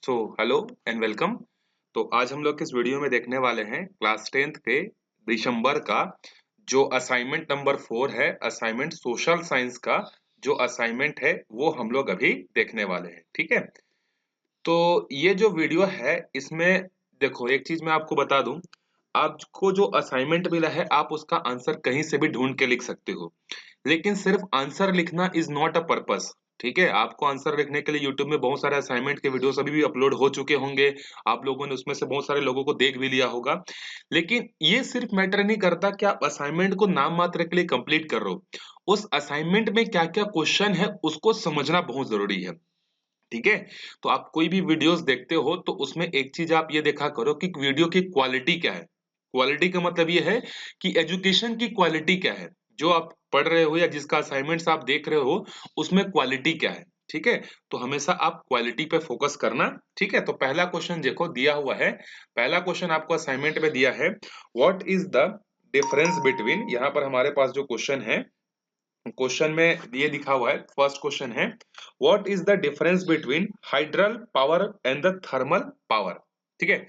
So hello and welcome. तो आज हम लोग इस वीडियो में देखने वाले हैं क्लास 10th के दिसंबर का जो असाइनमेंट नंबर 4 है, असाइनमेंट सोशल साइंस का जो असाइनमेंट है वो हम लोग अभी देखने वाले हैं। ठीक है, तो ये जो वीडियो है इसमें देखो एक चीज मैं आपको बता दूं, आपको जो असाइनमेंट मिला है आप उसका आंसर कहीं से भी ढूंढ के लिख सकते हो, लेकिन सिर्फ आंसर लिखना इज नॉट अ पर्पस। ठीक है, आपको आंसर लिखने के लिए यूट्यूब में बहुत सारे असाइनमेंट के वीडियोस अभी भी अपलोड हो चुके होंगे, आप लोगों ने उसमें से बहुत सारे लोगों को देख भी लिया होगा। लेकिन ये सिर्फ मैटर नहीं करता कि आप असाइनमेंट को नाम मात्र के लिए कंप्लीट कर रहे हो, उस असाइनमेंट में क्या क्या क्वेश्चन है उसको समझना बहुत जरूरी है। ठीक है, तो आप कोई भी वीडियोस देखते हो तो उसमें एक चीज आप ये देखा करो कि वीडियो की क्वालिटी क्या है। क्वालिटी का मतलब ये है कि एजुकेशन की क्वालिटी क्या है, जो आप पढ़ रहे हो या जिसका असाइनमेंट्स आप देख रहे हो उसमें क्वालिटी क्या है। ठीक है, तो हमेशा आप क्वालिटी पे फोकस करना। ठीक है, तो पहला क्वेश्चन देखो दिया हुआ है, पहला क्वेश्चन आपको असाइनमेंट में दिया है, what is the difference between, यहाँ पर हमारे पास जो क्वेश्चन है, क्वेश्चन में ये लिखा हुआ है, फर्स्ट क्वेश्चन है what is the difference between hydel power and the thermal power. ठीक है,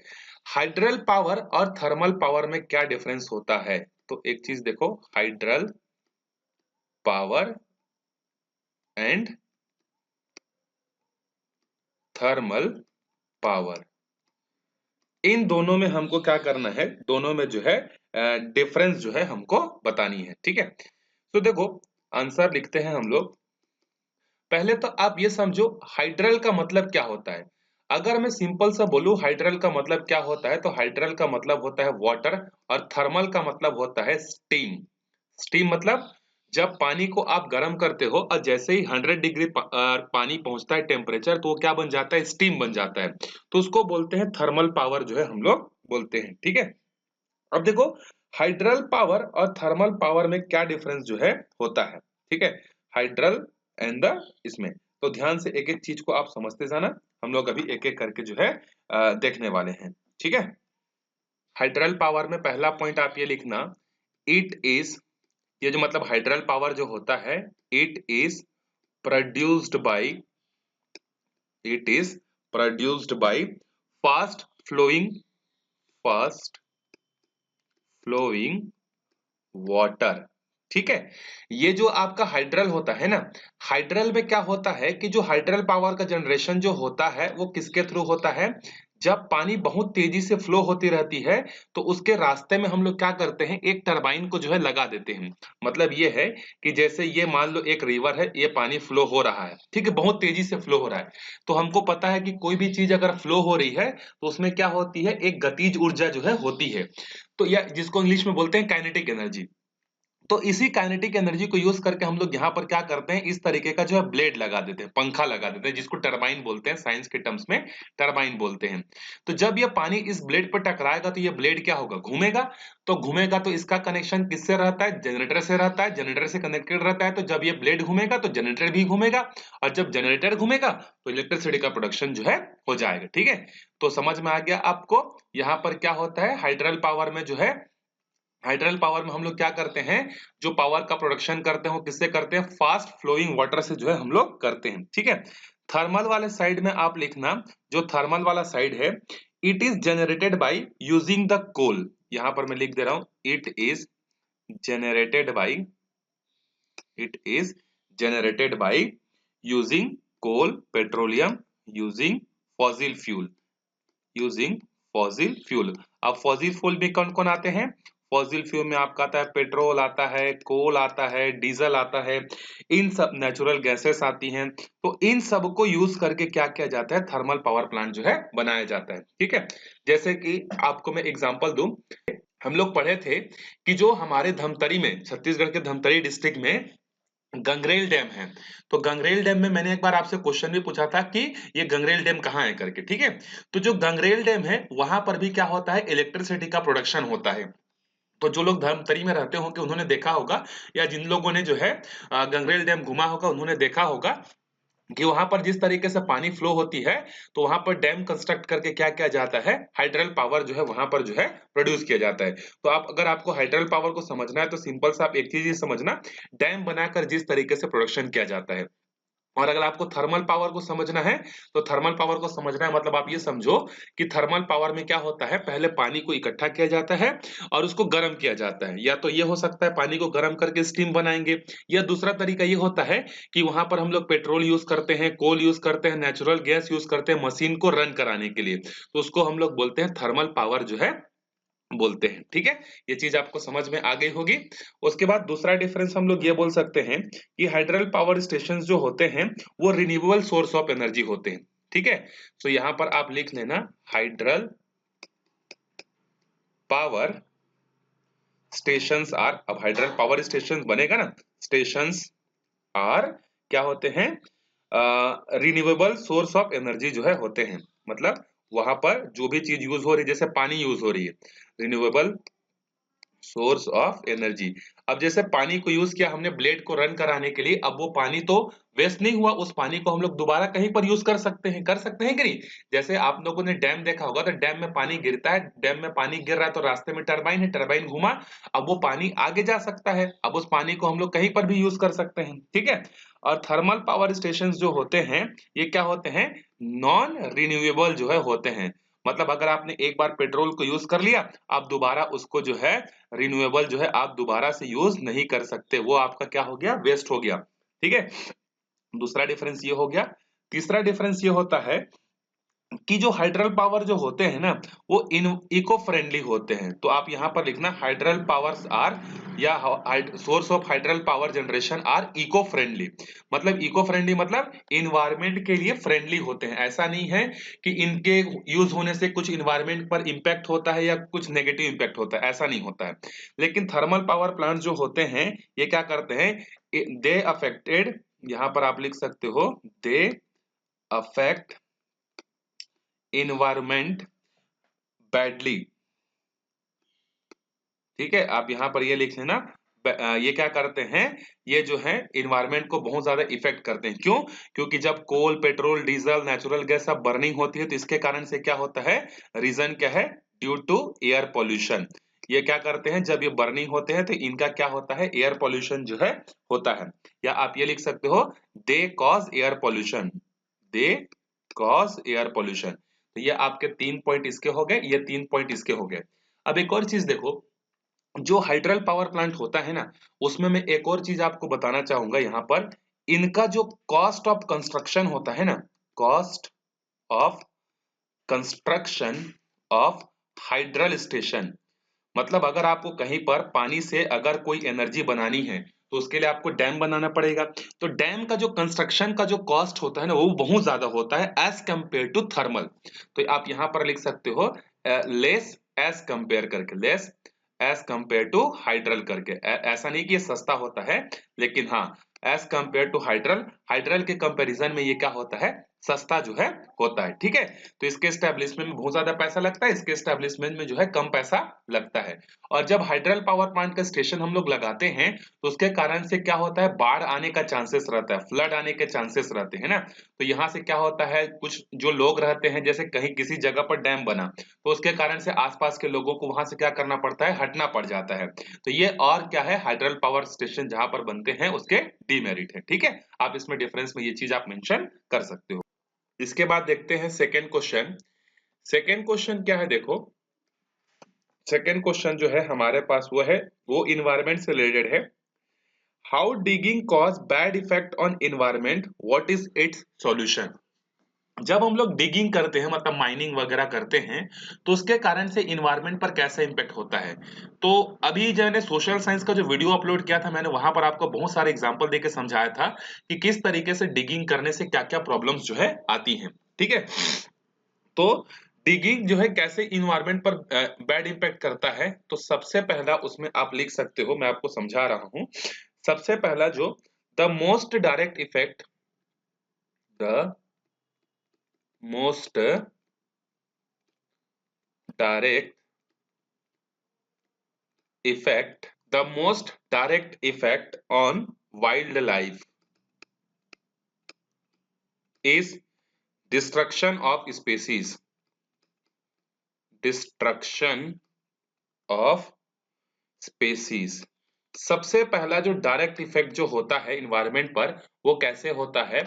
हाइड्रल पावर और थर्मल पावर में क्या डिफरेंस होता है, तो एक चीज देखो, hydel power and thermal power, इन दोनों में हमको क्या करना है, दोनों में जो है डिफरेंस जो है हमको बतानी है। ठीक है, तो देखो आंसर लिखते हैं हम लोग। पहले तो आप ये समझो हाइड्रल का मतलब क्या होता है। अगर मैं सिंपल सा बोलूं हाइड्रल का मतलब क्या होता है, तो हाइड्रल का मतलब होता है वाटर, और थर्मल का मतलब होता है स्टीम। स्टीम मतलब जब पानी को आप गर्म करते हो और जैसे ही 100 डिग्री पानी पहुंचता है टेम्परेचर, तो वो क्या बन जाता है, स्टीम बन जाता है। तो उसको बोलते हैं थर्मल पावर जो है हम लोग बोलते हैं। ठीक है, अब देखो हाइड्रल पावर और थर्मल पावर में क्या डिफरेंस जो है होता है। ठीक है, हाइड्रल एंड द इसमें, तो ध्यान से एक एक चीज को आप समझते जाना, हम लोग अभी एक एक करके जो है देखने वाले हैं। ठीक है, हाइड्रल पावर में पहला पॉइंट आप ये लिखना, इट इज, ये जो मतलब हाइड्रल पावर जो होता है, it is produced by, it is produced by fast flowing, fast flowing water. ठीक है, ये जो आपका हाइड्रल होता है ना, हाइड्रल में क्या होता है कि जो हाइड्रल पावर का जनरेशन जो होता है वो किसके थ्रू होता है, जब पानी बहुत तेजी से फ्लो होती रहती है तो उसके रास्ते में हम लोग क्या करते हैं, एक टरबाइन को जो है लगा देते हैं। मतलब ये है कि जैसे ये मान लो एक रिवर है, ये पानी फ्लो हो रहा है, ठीक है, बहुत तेजी से फ्लो हो रहा है, तो हमको पता है कि कोई भी चीज अगर फ्लो हो रही है तो उसमें क्या होती है, एक गतिज ऊर्जा जो है होती है, तो या जिसको इंग्लिश में बोलते हैं काइनेटिक एनर्जी। तो इसी काइनेटिक एनर्जी को यूज करके हम लोग यहाँ पर क्या करते हैं, इस तरीके का जो है ब्लेड लगा देते हैं, पंखा लगा देते हैं, जिसको टरबाइन बोलते हैं, साइंस के टर्म्स में टरबाइन बोलते हैं। तो जब ये पानी इस ब्लेड पर टकराएगा तो ये ब्लेड क्या होगा, घूमेगा। तो घूमेगा तो इसका कनेक्शन किससे रहता है, जनरेटर से रहता है, जनरेटर से कनेक्टेड रहता है। तो जब ये ब्लेड घूमेगा तो जनरेटर भी घूमेगा, और जब जनरेटर घूमेगा तो इलेक्ट्रिसिटी का प्रोडक्शन जो है हो जाएगा। ठीक है, तो समझ में आ गया आपको, यहाँ पर क्या होता है, हाइड्रल पावर में जो है, हाइड्रल पावर में हम लोग क्या करते हैं, जो पावर का प्रोडक्शन करते हैं वो किससे करते हैं, फास्ट फ्लोइंग वाटर से जो है हम लोग करते हैं। ठीक है, थर्मल वाले साइड में आप लिखना, जो थर्मल वाला साइड है, it is generated by using the coal. यहां पर मैं लिख दे रहा हूं, it is generated by, it is generated by using coal, petroleum, using fossil fuel, using fossil fuel. अब फॉसिल फ्यूल में कौन कौन आते हैं, फॉसिल फ्यूल में आपका आता है पेट्रोल आता है, कोल आता है, डीजल आता है, इन सब नेचुरल गैसेस आती हैं। तो इन सब को यूज करके क्या किया जाता है, थर्मल पावर प्लांट जो है बनाया जाता है। ठीक है, जैसे कि आपको मैं एग्जांपल दूं, हम लोग पढ़े थे कि जो हमारे धमतरी में, छत्तीसगढ़ के धमतरी डिस्ट्रिक्ट में गंगरेल डैम है, तो गंगरेल डैम में मैंने एक बार आपसे क्वेश्चन भी पूछा था कि ये गंगरेल डैम कहाँ है करके। ठीक है, तो जो गंगरेल डैम है वहां पर भी क्या होता है, इलेक्ट्रिसिटी का प्रोडक्शन होता है। तो जो लोग धर्मतरी में रहते होंगे उन्होंने देखा होगा, या जिन लोगों ने जो है गंगरेल डैम घुमा होगा उन्होंने देखा होगा कि वहां पर जिस तरीके से पानी फ्लो होती है, तो वहां पर डैम कंस्ट्रक्ट करके क्या किया जाता है, हाइड्रल पावर जो है वहां पर जो है प्रोड्यूस किया जाता है। तो आप अगर आपको हाइड्रल पावर को समझना है तो सिंपल सा आप एक चीज ही समझना, डैम बनाकर जिस तरीके से प्रोडक्शन किया जाता है, और अगर आपको थर्मल पावर को समझना है तो थर्मल पावर को समझना है मतलब आप ये समझो कि थर्मल पावर में क्या होता है, पहले पानी को इकट्ठा किया जाता है और उसको गर्म किया जाता है। या तो ये हो सकता है पानी को गर्म करके स्टीम बनाएंगे, या दूसरा तरीका ये होता है कि वहां पर हम लोग पेट्रोल यूज करते हैं, कोल यूज करते हैं, नेचुरल गैस यूज करते हैं मशीन को रन कराने के लिए, तो उसको हम लोग बोलते हैं थर्मल पावर जो है बोलते हैं। ठीक है, ये चीज आपको समझ में आ गई होगी। उसके बाद दूसरा डिफरेंस हम लोग ये बोल सकते हैं कि हाइड्रल पावर स्टेशन जो होते हैं वो रिन्यूएबल सोर्स ऑफ एनर्जी होते हैं। ठीक है, तो यहां पर आप लिख लेना हाइड्रल पावर स्टेशंस आर, अब हाइड्रल पावर स्टेशन बनेगा ना, स्टेशंस आर क्या होते हैं, रिन्यूएबल सोर्स ऑफ एनर्जी जो है होते हैं। मतलब वहां पर जो भी चीज यूज हो रही है, जैसे पानी यूज हो रही है, रिन्यूएबल सोर्स ऑफ एनर्जी। अब जैसे पानी को यूज किया हमने ब्लेड को रन कराने के लिए, अब वो पानी तो वेस्ट नहीं हुआ, उस पानी को हम लोग दोबारा कहीं पर यूज कर सकते हैं कि नहीं। जैसे आप लोगों ने डैम देखा होगा, तो डैम में पानी गिरता है, डैम में पानी गिर रहा है तो रास्ते में टरबाइन है, टरबाइन घुमा, अब वो पानी आगे जा सकता है, अब उस पानी को हम लोग कहीं पर भी यूज कर सकते हैं। ठीक है, और थर्मल पावर स्टेशन जो होते हैं ये क्या होते हैं, नॉन रिन्यूएबल जो है होते हैं। मतलब अगर आपने एक बार पेट्रोल को यूज कर लिया, आप दोबारा उसको जो है रिन्यूएबल जो है आप दोबारा से यूज नहीं कर सकते, वो आपका क्या हो गया, वेस्ट हो गया। ठीक है, दूसरा डिफरेंस ये हो गया। तीसरा डिफरेंस ये होता है कि जो हाइड्रल पावर जो होते हैं ना वो इन इको फ्रेंडली होते हैं। तो आप यहाँ पर लिखना हाइड्रल पावर्स आर, या source of hydel power generation are eco friendly. मतलब इको फ्रेंडली मतलब इन्वायरमेंट के लिए फ्रेंडली होते हैं। ऐसा नहीं है कि इनके यूज होने से कुछ इन्वायरमेंट पर इंपैक्ट होता है या कुछ नेगेटिव इंपैक्ट होता है, ऐसा नहीं होता है। लेकिन थर्मल पावर प्लांट जो होते हैं ये क्या करते हैं, दे अफेक्टेड, यहाँ पर आप लिख सकते हो दे अफेक्ट इन्वायरमेंट बैडली। ठीक है, आप यहां पर ये लिख लेना, ये क्या करते हैं, ये जो है इन्वायरमेंट को बहुत ज्यादा इफेक्ट करते हैं। क्यों? क्योंकि जब कोल, पेट्रोल, डीजल, नेचुरल गैस सब बर्निंग होती है तो इसके कारण से क्या होता है, रीजन क्या है, ड्यू टू एयर पॉल्यूशन। ये क्या करते हैं, जब ये बर्निंग होते हैं तो इनका क्या होता है, एयर पॉल्यूशन जो है होता है। या आप ये लिख सकते हो they cause air pollution, they cause air pollution. तो ये आपके 3 पॉइंट इसके हो गए, ये 3 पॉइंट इसके हो गए। अब एक और चीज देखो, जो हाइड्रल पावर प्लांट होता है ना, उसमें मैं एक और चीज आपको बताना चाहूंगा यहाँ पर, इनका जो कॉस्ट ऑफ कंस्ट्रक्शन होता है ना, cost of construction of hydel station, मतलब अगर आपको कहीं पर पानी से अगर कोई एनर्जी बनानी है तो उसके लिए आपको डैम बनाना पड़ेगा। तो डैम का जो कंस्ट्रक्शन का जो कॉस्ट होता है ना वो बहुत ज्यादा होता है एज कंपेयर टू थर्मल। तो आप यहां पर लिख सकते हो लेस एज कंपेयर करके, less as compare to hydel करके। ऐसा नहीं कि ये सस्ता होता है, लेकिन हाँ as compare to hydel, hydel के कंपैरिजन में ये क्या होता है, सस्ता जो है होता है। ठीक है, तो इसके स्टैब्लिशमेंट में बहुत ज्यादा पैसा लगता है, इसके स्टैब्लिशमेंट में जो है कम पैसा लगता है। और जब हाइड्रल पावर प्लांट का स्टेशन हम लोग लगाते हैं तो उसके कारण से क्या होता है, बाढ़ आने का चांसेस रहता है, फ्लड आने के चांसेस रहते हैं ना। तो यहाँ से क्या होता है, कुछ जो लोग रहते हैं, जैसे कहीं किसी जगह पर डैम बना तो उसके कारण से आसपास के लोगों को वहां से क्या करना पड़ता है, हटना पड़ जाता है। तो ये और क्या है, हाइड्रल पावर स्टेशन जहां पर बनते हैं उसके डीमेरिट है। ठीक है, आप इसमें डिफरेंस में ये चीज आप मेंशन कर सकते हो। इसके बाद देखते हैं सेकेंड क्वेश्चन। सेकेंड क्वेश्चन क्या है, देखो सेकेंड क्वेश्चन जो है हमारे पास वो है, वो इन्वायरमेंट से रिलेटेड है। How digging cause bad effect on environment, what is it's solution. जब हम लोग डिगिंग करते हैं मतलब माइनिंग वगैरह करते हैं तो उसके कारण से इन्वायरमेंट पर कैसा इंपैक्ट होता है। तो अभी जो मैंने सोशल साइंस का जो वीडियो अपलोड किया था, मैंने वहां पर आपको बहुत सारे एग्जांपल देके समझाया था कि किस तरीके से डिगिंग करने से क्या क्या प्रॉब्लम्स जो है आती हैं। ठीक है, तो डिगिंग जो है कैसे इन्वायरमेंट पर बैड इंपैक्ट करता है, तो सबसे पहला उसमें आप लिख सकते हो, मैं आपको समझा रहा हूं। सबसे पहला जो the most direct effect, the most direct effect, the most direct effect on wildlife is destruction of species, destruction of species। सबसे पहला जो डायरेक्ट इफेक्ट जो होता है इन्वायरमेंट पर वो कैसे होता है,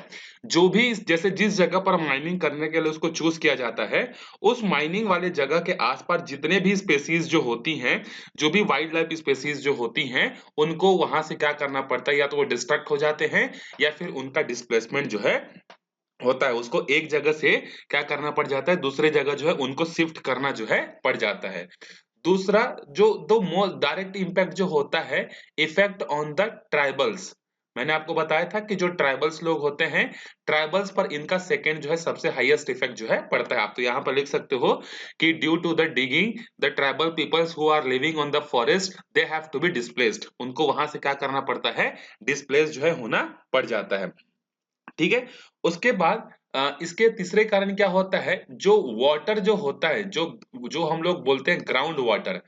जो भी जैसे जिस जगह पर माइनिंग करने के लिए उसको चूज किया जाता है, उस माइनिंग वाले जगह के आसपास जितने भी स्पेसीज जो होती हैं, जो भी वाइल्ड लाइफ स्पेसीज जो होती हैं, उनको वहां से क्या करना पड़ता है, या तो वो डिस्ट्रक्ट हो जाते हैं या फिर उनका डिस्प्लेसमेंट जो है होता है, उसको एक जगह से क्या करना पड़ जाता है, दूसरे जगह जो है उनको शिफ्ट करना जो है पड़ जाता है। दूसरा जो दो मोस्ट डायरेक्ट इंपैक्ट जो होता है, इफेक्ट ऑन द ट्राइबल्स। मैंने आपको बताया था कि जो ट्राइबल्स लोग होते हैं, ट्राइबल्स पर इनका सेकंड जो है सबसे हाईएस्ट इफेक्ट जो है पड़ता है। आप तो यहाँ पर लिख सकते हो कि due to the digging the tribal peoples who are living on the forest they have to be displaced, उनको वहां से क्या करना पड़ता है, डिस्प्लेस जो है होना पड़ जाता है। ठीक है। उसके बाद इसके तीसरे कारण क्या होता है, जो वाटर जो होता है, जो जो हम लोग बोलते हैं ग्राउंड वाटर,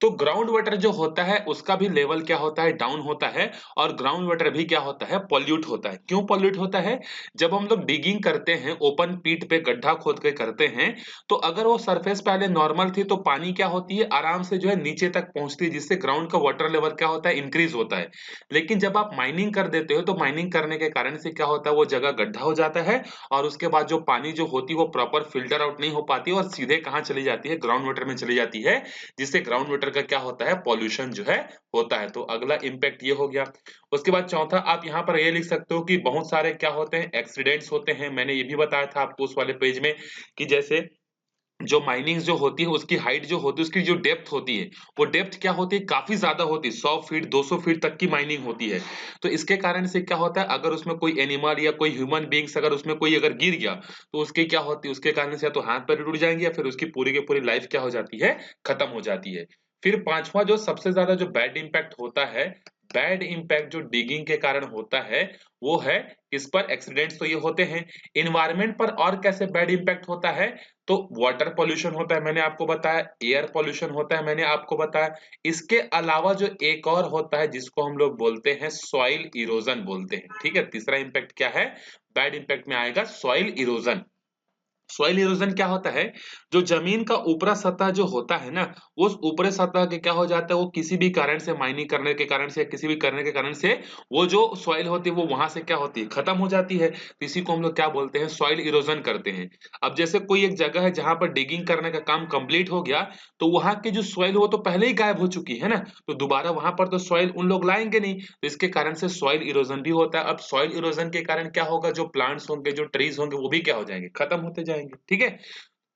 तो ग्राउंड वाटर जो होता है उसका भी लेवल क्या होता है, डाउन होता है। और ग्राउंड वाटर भी क्या होता है, पॉल्यूट होता है। क्यों पॉल्यूट होता है, जब हम लोग डिगिंग करते हैं, ओपन पीट पे गड्ढा खोद के करते हैं, तो अगर वो सरफेस पहले नॉर्मल थी तो पानी क्या होती है, आराम से जो है नीचे तक पहुंचती है, जिससे ग्राउंड का वाटर लेवल क्या होता है, इंक्रीज होता है। लेकिन जब आप माइनिंग कर देते हो तो माइनिंग करने के कारण से क्या होता है, वो जगह गड्ढा हो जाता है और उसके बाद जो पानी जो होती है वो प्रॉपर फिल्टर आउट नहीं हो पाती और सीधे कहाँ चली जाती है, ग्राउंड वाटर में चली जाती है, जिससे ग्राउंड वाटर का क्या होता है, पॉल्यूशन जो है होता है। तो अगला इंपैक्ट ये हो गया। उसके बाद चौथा आप यहाँ पर ये लिख सकते हो कि बहुत सारे क्या होते हैं, एक्सीडेंट्स होते हैं। मैंने ये भी बताया था आपको उस वाले पेज में कि जैसे जो माइनिंग जो होती है उसकी हाइट जो होती है, उसकी जो डेप्थ होती है, वो डेप्थ क्या होती है, काफी ज्यादा होती है, 100 फीट 200 फीट तक की माइनिंग होती है। तो इसके कारण से क्या होता है, अगर उसमें कोई एनिमल या कोई ह्यूमन बींग्स अगर उसमें कोई अगर गिर गया तो उसके क्या होती है, उसके कारण से या तो हाथ पैर टूट जाएंगे या फिर उसकी पूरी की पूरी लाइफ क्या हो जाती है, खत्म हो जाती है। फिर पांचवा जो सबसे ज्यादा जो बैड इंपैक्ट होता है, बैड इंपैक्ट जो डिगिंग के कारण होता है, वो है इस पर एक्सीडेंट्स तो ये होते हैं। इन्वायरमेंट पर और कैसे बैड इंपैक्ट होता है, तो वाटर पॉल्यूशन होता है, मैंने आपको बताया, एयर पॉल्यूशन होता है, मैंने आपको बताया। इसके अलावा जो एक और होता है जिसको हम लोग बोलते हैं सॉइल इरोजन बोलते हैं। ठीक है, तीसरा इंपैक्ट क्या है, बैड इंपैक्ट में आएगा सॉइल इरोजन। सॉइल इरोजन क्या होता है, जो जमीन का ऊपरा सतह जो होता है ना, उस ऊपरी सतह के क्या हो जाता है, वो किसी भी कारण से, माइनिंग करने के कारण से या किसी भी करने के कारण से, वो जो सॉइल होती है वो वहां से क्या होती है, खत्म हो जाती है। तो इसी को हम लोग क्या बोलते हैं, सॉइल इरोजन करते हैं। अब जैसे कोई एक जगह है जहां पर डिगिंग करने का काम कंप्लीट हो गया, तो वहां की जो सॉइल वो तो पहले ही गायब हो चुकी है ना, तो दोबारा वहां पर तो सॉइल उन लोग लाएंगे नहीं, तो इसके कारण से सॉइल इरोजन भी होता है। अब सॉइल इरोजन के कारण क्या होगा, जो प्लांट्स होंगे, जो ट्रीज होंगे, वो भी क्या हो जाएंगे, खत्म होते जाएंगे। ठीक है।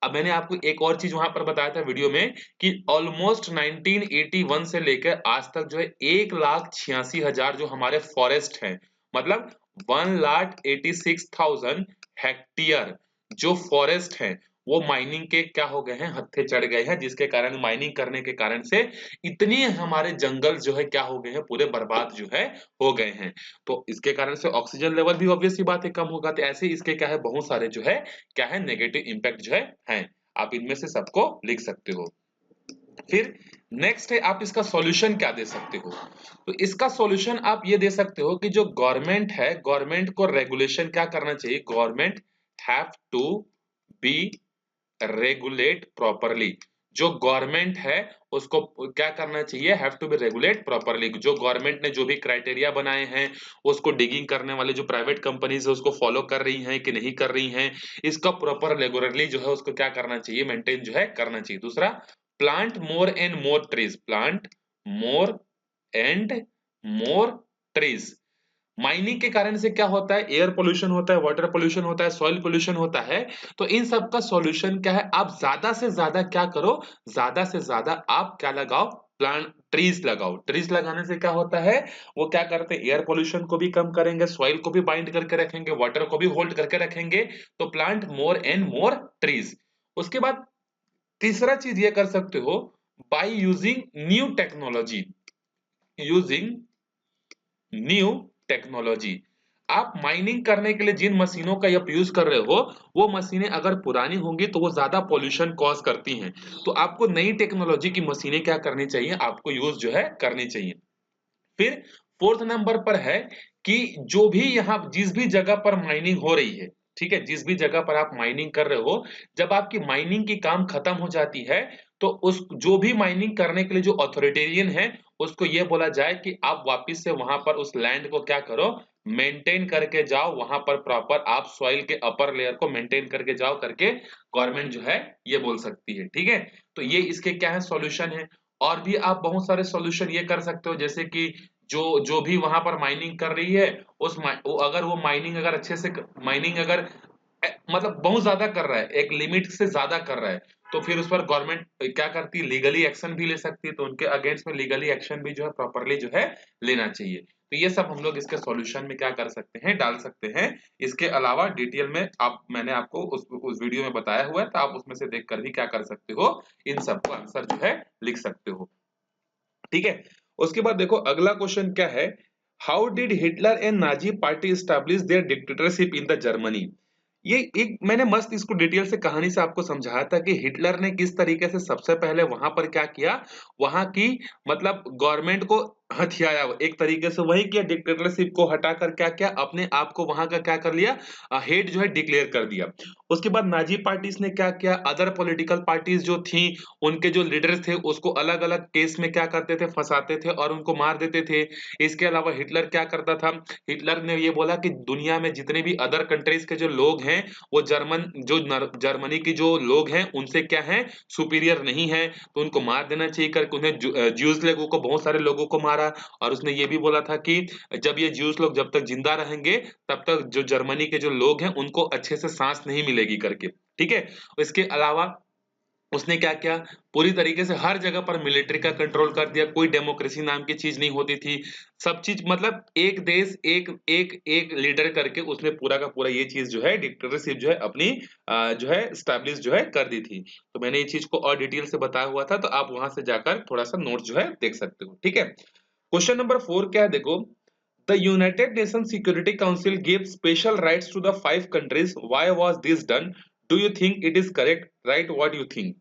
अब मैंने आपको एक और चीज वहां पर बताया था वीडियो में कि ऑलमोस्ट 1981 से लेकर आज तक जो है 1,86,000 जो हमारे फॉरेस्ट हैं, मतलब 1,86,000 हेक्टेयर जो फॉरेस्ट हैं, वो माइनिंग के क्या हो गए हैं, हत्थे चढ़ गए हैं, जिसके कारण माइनिंग करने के कारण से इतनी हमारे जंगल जो है क्या हो गए हैं, पूरे बर्बाद जो है हो गए हैं। तो इसके कारण से ऑक्सीजन लेवल भी ऑब्वियस सी बात है कम होगा। तो ऐसे इसके क्या है, बहुत सारे जो है क्या है, नेगेटिव इंपैक्ट जो है हैं। आप इनमें से सबको लिख सकते हो। फिर नेक्स्ट है, आप इसका सॉल्यूशन क्या दे सकते हो, तो इसका सॉल्यूशन आप ये दे सकते हो कि जो गवर्नमेंट है, गवर्नमेंट को रेगुलेशन क्या करना चाहिए, government have to be regulate properly. जो गवर्नमेंट है उसको क्या करना चाहिए, have to be regulate properly. जो गवर्नमेंट ने जो भी क्राइटेरिया बनाए हैं, उसको डिगिंग करने वाले जो प्राइवेट कंपनीज है उसको फॉलो कर रही हैं कि नहीं कर रही हैं, इसका प्रॉपर रेगुलरली जो है उसको क्या करना चाहिए, मेंटेन जो है करना चाहिए। दूसरा, plant more and more trees, plant more and more trees. Mining के कारण से क्या होता है, एयर पोल्यूशन होता है, वाटर पोल्यूशन होता है, सॉइल पोल्यूशन होता है। तो इन सब का सॉल्यूशन क्या है, आप ज्यादा से ज्यादा क्या करो, ज्यादा से ज्यादा आप क्या लगाओ, प्लांट ट्रीज लगाओ। ट्रीज लगाने से क्या होता है, वो क्या करते हैं, एयर पोल्यूशन को भी कम करेंगे, सॉइल को भी बाइंड करके रखेंगे, वाटर को भी होल्ड करके रखेंगे। तो plant more and more trees. उसके बाद तीसरा चीज ये कर सकते हो, by using new technology, using new technology. आप माइनिंग करने के लिए जिन मशीनों का आप यूज कर रहे हो, वो मशीनें अगर पुरानी होंगी तो वो ज्यादा पॉल्यूशन कॉज करती हैं। तो आपको नई टेक्नोलॉजी की मशीनें क्या करनी चाहिए, आपको यूज जो है करनी चाहिए। फिर फोर्थ नंबर पर है कि जो भी यहाँ जिस भी जगह पर माइनिंग हो रही है, ठीक है, जिस भी जगह पर आप माइनिंग कर रहे हो, जब आपकी माइनिंग की काम खत्म हो जाती है, तो उस जो भी माइनिंग करने के लिए जो अथॉरिटेरियन है, उसको ये बोला जाए कि आप वापस से वहां पर उस लैंड को क्या करो, मेंटेन करके जाओ, वहां पर प्रॉपर आप सॉइल के अपर लेयर को मेंटेन करके जाओ करके गवर्नमेंट जो है ये बोल सकती है। ठीक है, तो ये इसके क्या है सॉल्यूशन है। और भी आप बहुत सारे सॉल्यूशन ये कर सकते हो, जैसे कि जो जो भी वहां पर माइनिंग कर रही है अगर वो माइनिंग अगर अच्छे से माइनिंग अगर मतलब बहुत ज्यादा कर रहा है, एक लिमिट से ज्यादा कर रहा है, तो फिर उस पर गवर्नमेंट क्या करती है, लीगली एक्शन भी ले सकती है। तो उनके अगेंस्ट में लीगली एक्शन भी जो है प्रॉपरली जो है लेना चाहिए। तो ये सब हम लोग इसके सॉल्यूशन में क्या कर सकते हैं, डाल सकते हैं। इसके अलावा डिटेल में मैंने आपको उस वीडियो में बताया हुआ है, तो आप उसमें से देखकर भी क्या कर सकते हो, इन सबको आंसर जो है लिख सकते हो। ठीक है, उसके बाद देखो अगला क्वेश्चन क्या है, how did Hitler and Nazi party establish there dictatorship in the Germany. ये एक मैंने मस्त इसको डिटेल से कहानी से आपको समझाया था कि हिटलर ने किस तरीके से सबसे पहले वहां पर क्या किया, वहां की मतलब गवर्नमेंट को हथियाया, एक तरीके से वही किया, डिक्टेटरशिप को हटाकर क्या किया, अपने आप को वहां का क्या कर लिया, हेड जो है डिक्लेयर कर दिया। उसके बाद नाजी पार्टीज ने क्या किया, अदर पॉलिटिकल पार्टीज जो थी उनके जो लीडर्स थे उसको अलग अलग केस में क्या करते थे, फंसाते थे और उनको मार देते थे। इसके अलावा हिटलर क्या करता था, हिटलर ने ये बोला कि दुनिया में जितने भी अदर कंट्रीज के जो लोग हैं वो जर्मनी की जो लोग हैं उनसे क्या है, सुपीरियर नहीं है, तो उनको मार देना चाहिए करके उन्हें ज्यूज लोगों को, बहुत सारे लोगों को मारा। और उसने ये भी बोला था कि जब ये ज्यूज लोग जब तक जिंदा रहेंगे तब तक जो जर्मनी के जो लोग हैं उनको अच्छे से सांस नहीं मिलेगी करके। ठीक है, इसके अलावा उसने क्या किया, पूरी तरीके से हर जगह पर मिलिट्री का कंट्रोल कर दिया, कोई डेमोक्रेसी नाम की चीज नहीं होती थी। सब चीज मतलब एक देश एक एक एक लीडर करके उसने पूरा का पूरा ये चीज जो है डिक्टेटरशिप जो है अपनी जो है स्टैब्लिश जो है कर दी थी। तो मैंने ये चीज को और डिटेल से बताया हुआ था, तो आप वहां से जाकर थोड़ा सा नोट जो है देख सकते हो। ठीक है, क्वेश्चन नंबर 4 क्या है देखो, the United Nation Security Council give special rights to the 5 countries, why was this done, do you think it is correct, right what you think.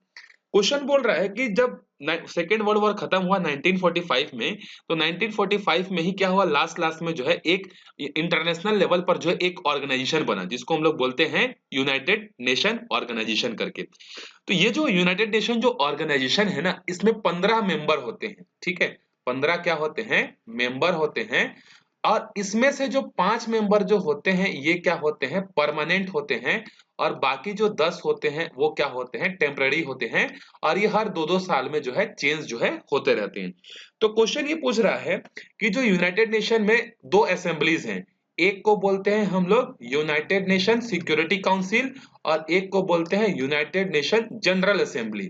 Question बोल रहा है कि जब सेकेंड वर्ल्ड वॉर खत्म हुआ 1945 में, तो 1945 में ही क्या हुआ, लास्ट लास्ट में जो है एक इंटरनेशनल लेवल पर जो है एक ऑर्गेनाइजेशन बना जिसको हम लोग बोलते हैं यूनाइटेड नेशन ऑर्गेनाइजेशन करके। तो ये जो यूनाइटेड नेशन जो ऑर्गेनाइजेशन है ना, इसमें 15 मेंबर होते हैं। ठीक है, 15 क्या होते हैं, मेंबर होते हैं। और इसमें से जो 5 मेंबर जो होते हैं ये क्या होते हैं, परमानेंट होते हैं। और बाकी जो 10 होते हैं वो क्या होते हैं, टेम्पररी होते हैं। और ये हर 2-2 साल में जो है चेंज जो है होते रहते हैं। तो क्वेश्चन ये पूछ रहा है कि जो यूनाइटेड नेशन में 2 असेंबलीज हैं, एक को बोलते हैं हम लोग यूनाइटेड नेशन सिक्योरिटी काउंसिल और एक को बोलते हैं यूनाइटेड नेशन जनरल असेंबली।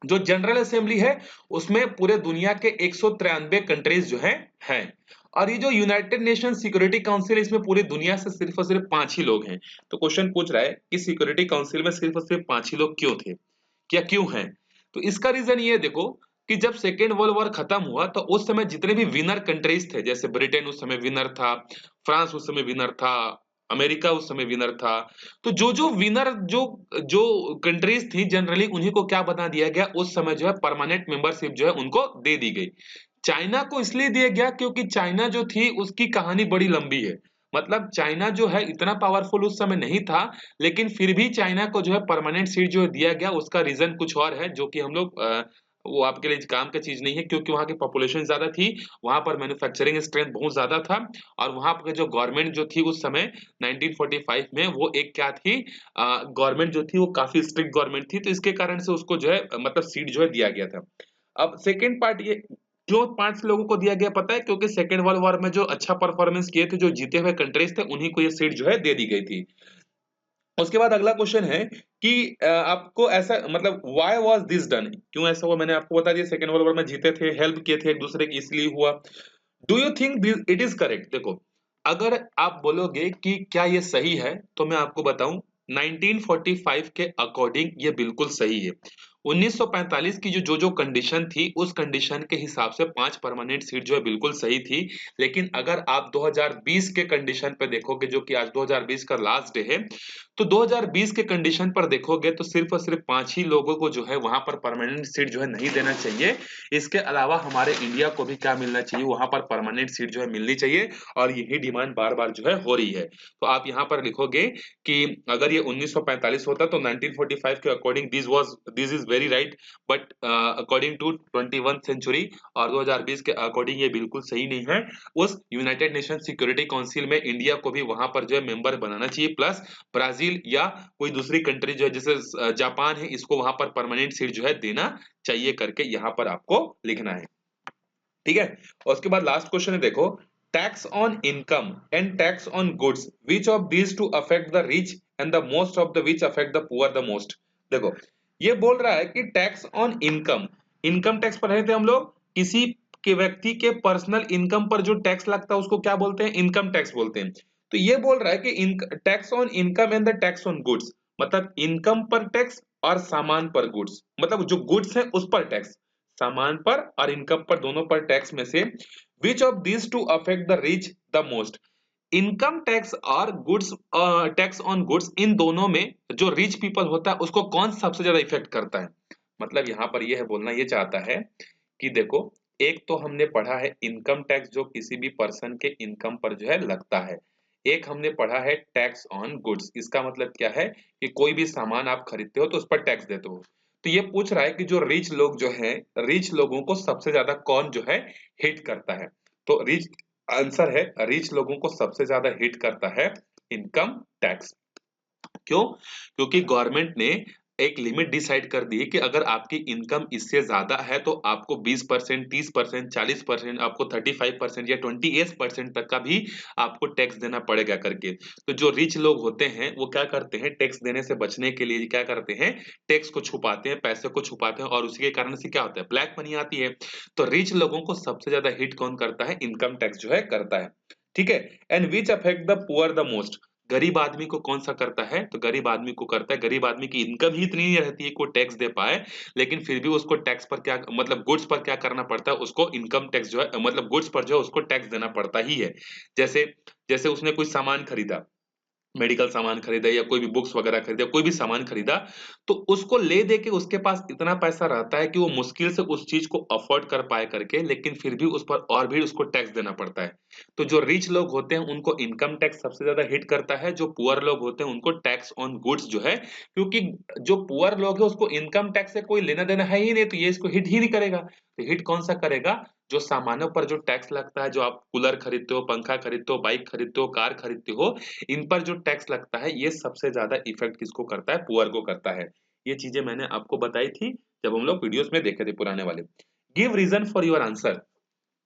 जो जनरल असेंबली है उसमें पूरे दुनिया के 193 कंट्रीज जो हैं। और ये जो यूनाइटेड नेशन सिक्योरिटी काउंसिल है इसमें पूरी दुनिया से सिर्फ और सिर्फ 5 ही लोग हैं। तो क्वेश्चन पूछ रहा है कि सिक्योरिटी काउंसिल में सिर्फ और सिर्फ 5 ही लोग क्यों थे, क्या क्यों हैं। तो इसका रीजन ये देखो कि जब सेकेंड वर्ल्ड वॉर खत्म हुआ तो उस समय जितने भी विनर कंट्रीज थे, जैसे ब्रिटेन उस समय विनर था, फ्रांस उस समय विनर था, अमेरिका उस समय विनर था। तो जो जो विनर जो जो कंट्रीज थी जनरली उन्हीं को क्या बना दिया गया, उस समय जो है परमानेंट मेंबरशिप जो है उनको दे दी गई। चाइना को इसलिए दिया गया क्योंकि चाइना जो थी उसकी कहानी बड़ी लंबी है। मतलब चाइना जो है इतना पावरफुल उस समय नहीं था, लेकिन फिर भी चाइना को जो है परमानेंट सीट जो दिया गया, उसका रीजन कुछ और है जो कि हम लोग वो आपके लिए काम का चीज नहीं है, क्योंकि वहां की पॉपुलेशन ज्यादा थी, वहां पर मैन्युफैक्चरिंग स्ट्रेंथ बहुत ज्यादा था। और वहां पर जो गवर्नमेंट जो थी उस समय 1945 में वो एक क्या थी, गवर्नमेंट जो थी वो काफी स्ट्रिक्ट गवर्नमेंट थी, तो इसके कारण से उसको जो है मतलब सीट जो है दिया गया था। अब सेकेंड पार्ट ये क्यों 5 लोगों को दिया गया पता है, क्योंकि सेकेंड वर्ल्ड वॉर में जो अच्छा परफॉर्मेंस किए थे, जो जीते हुए कंट्रीज थे, उन्हीं को ये सीट जो है दे दी गई थी। उसके बाद अगला क्वेश्चन है कि आपको ऐसा मतलब व्हाई वाज दिस डन, क्यों ऐसा हुआ, मैंने आपको बता दिया सेकेंड वर्ल्ड वॉर में जीते थे, हेल्प किए थे एक दूसरे की, इसलिए हुआ। Do you think it is correct, देखो अगर आप बोलोगे कि क्या ये सही है तो मैं आपको बताऊं 1945 के अकॉर्डिंग ये बिल्कुल सही है। 1945 की जो जो कंडीशन थी उस कंडीशन के हिसाब से 5 परमानेंट सीट जो है बिल्कुल सही थी। लेकिन अगर आप 2020 के कंडीशन पे देखोगे, जो कि आज 2020 का लास्ट डे है, तो 2020 के कंडीशन पर देखोगे तो सिर्फ और सिर्फ 5 ही लोगों को जो है वहां पर परमानेंट सीट जो है नहीं देना चाहिए। इसके अलावा हमारे इंडिया को भी क्या मिलना चाहिए, वहां पर परमानेंट सीट जो है मिलनी चाहिए, और यही डिमांड बार बार जो है हो रही है। तो आप यहाँ पर लिखोगे कि अगर ये 1945 होता तो 1945 के according this is very right, but according to 21st century और 2020 के अकॉर्डिंग ये बिल्कुल सही नहीं है। उस यूनाइटेड नेशन सिक्योरिटी काउंसिल में इंडिया को भी वहां पर जो है मेंबर बनाना चाहिए, प्लस ब्राजील या कोई दूसरी कंट्री जो है जैसे जापान है, इसको वहां पर परमानेंट सीट जो है देना चाहिए करके यहाँ पर आपको लिखना है। ठीक है, और उसके बाद लास्ट क्वेश्चन है, देखो, tax on income and tax on goods, which of these two affect the rich and the most of the which affect the poor the most. देखो, ये बोल रहा है कि tax on income, income tax पढ़े थे हम लोग, किसी के व्यक्ति के पर्सनल इनकम पर जो टैक्स लगता है उसको क्या बोलते हैं, इनकम टैक्स बोलते हैं। तो ये बोल रहा है कि tax on income and the tax on goods, मतलब इनकम पर टैक्स और सामान पर गुड्स, मतलब जो गुड्स है उस पर टैक्स, सामान पर और इनकम पर, दोनों पर टैक्स में से which of this two affect the rich the most. Income tax और गुड्स, टैक्स ऑन गुड्स, इन दोनों में जो रिच पीपल होता है उसको कौन सबसे ज्यादा इफेक्ट करता है। मतलब यहाँ पर यह है बोलना ये चाहता है कि देखो, एक तो हमने पढ़ा है इनकम टैक्स जो किसी भी पर्सन के इनकम पर जो है लगता है, एक हमने पढ़ा है टैक्स ऑन गुड्स, इसका मतलब क्या है कि कोई भी सामान आप खरीदते हो तो उस पर टैक्स देते हो। तो ये पूछ रहा है कि जो रिच लोग जो हैं, रिच लोगों को सबसे ज्यादा कौन जो है हिट करता है। तो रिच, आंसर है रिच लोगों को सबसे ज्यादा हिट करता है इनकम टैक्स। क्यों? क्योंकि गवर्नमेंट ने एक लिमिट डिसाइड कर दी है कि अगर आपकी इनकम इससे ज्यादा है तो आपको 20%, 30%, 40%, आपको 35% या 28% तक का भी आपको टैक्स देना पड़ेगा करके। तो जो रिच लोग होते हैं वो क्या करते हैं, टैक्स देने से बचने के लिए क्या करते हैं, टैक्स को छुपाते हैं, पैसे को छुपाते हैं, और उसी के कारण से क्या होता है, ब्लैक मनी आती है। तो रिच लोगों को सबसे ज्यादा हिट कौन करता है, इनकम टैक्स जो है करता है। ठीक है, and which affect the poor the most, गरीब आदमी को कौन सा करता है, तो गरीब आदमी को करता है, गरीब आदमी की इनकम ही इतनी नहीं रहती है कि वो टैक्स दे पाए, लेकिन फिर भी उसको टैक्स पर क्या, मतलब गुड्स पर क्या करना पड़ता है, उसको इनकम टैक्स जो है, मतलब गुड्स पर जो है उसको टैक्स देना पड़ता ही है। जैसे जैसे उसने कोई सामान खरीदा, मेडिकल सामान खरीदा या कोई भी बुक्स वगैरह खरीदा, कोई भी सामान खरीदा, तो उसको ले दे के उसके पास इतना पैसा रहता है कि वो मुश्किल से उस चीज को अफोर्ड कर पाए करके, लेकिन फिर भी उस पर और भी उसको टैक्स देना पड़ता है। तो जो रिच लोग होते हैं उनको इनकम टैक्स सबसे ज्यादा हिट करता है, जो पुअर लोग होते हैं उनको टैक्स ऑन गुड्स जो है, क्योंकि जो पुअर लोग है उसको इनकम टैक्स से कोई लेना देना है ही नहीं, तो ये इसको हिट ही नहीं करेगा। तो हिट कौन सा करेगा, जो सामानों पर जो टैक्स लगता है, जो आप कूलर खरीदते हो, पंखा खरीदते हो, बाइक खरीदते हो, कार खरीदते हो, इन पर जो टैक्स लगता है ये सबसे ज्यादा इफेक्ट किसको करता है, पुअर को करता है। ये चीजें मैंने आपको बताई थी जब हम लोग वीडियोस में देखे थे पुराने वाले। Give reason for your answer,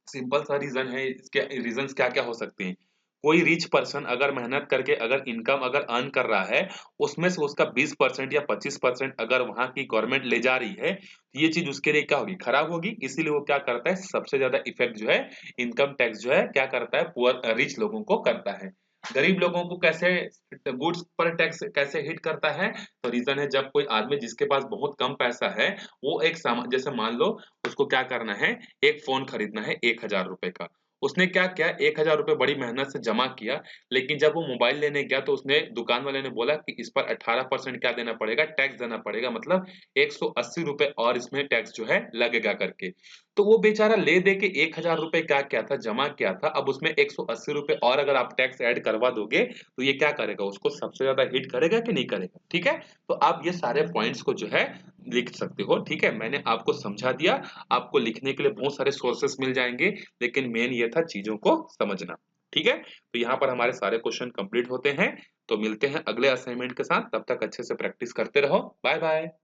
simple सा रीजन है, इसके रीजंस क्या क्या हो सकते हैं। कोई रिच पर्सन अगर मेहनत करके अगर इनकम अगर अर्न कर रहा है, उसमें से उसका 20% या 25% अगर वहां की गवर्नमेंट ले जा रही है, तो ये चीज उसके लिए क्या होगी, खराब होगी। इसीलिए वो क्या करता है, सबसे ज्यादा इफेक्ट जो है इनकम टैक्स जो है क्या करता है, पुअर रिच लोगों को करता है। गरीब लोगों को कैसे, गुड्स पर टैक्स कैसे हिट करता है, तो रीजन है जब कोई आदमी जिसके पास बहुत कम पैसा है, वो एक सामान, जैसे मान लो उसको क्या करना है, एक फोन खरीदना है 1,000 रुपए का, उसने क्या किया, 1,000 रुपए बड़ी मेहनत से जमा किया, लेकिन जब वो मोबाइल लेने गया तो उसने, दुकान वाले ने बोला कि इस पर 18% क्या देना पड़ेगा, टैक्स देना पड़ेगा, मतलब 180 रुपए और इसमें टैक्स जो है लगेगा करके। तो वो बेचारा ले दे के 1,000 रुपए क्या किया था, जमा किया था, अब उसमें 180 रुपए और अगर आप टैक्स ऐड करवा दोगे तो ये क्या करेगा, उसको सबसे ज्यादा हिट करेगा कि नहीं करेगा। ठीक है, तो आप ये सारे पॉइंट्स को जो है लिख सकते हो। ठीक है, मैंने आपको समझा दिया, आपको लिखने के लिए बहुत सारे सोर्सेस मिल जाएंगे, लेकिन मेन ये था चीजों को समझना। ठीक है, तो यहाँ पर हमारे सारे क्वेश्चन कंप्लीट होते हैं। तो मिलते हैं अगले असाइनमेंट के साथ, तब तक अच्छे से प्रैक्टिस करते रहो। Bye bye.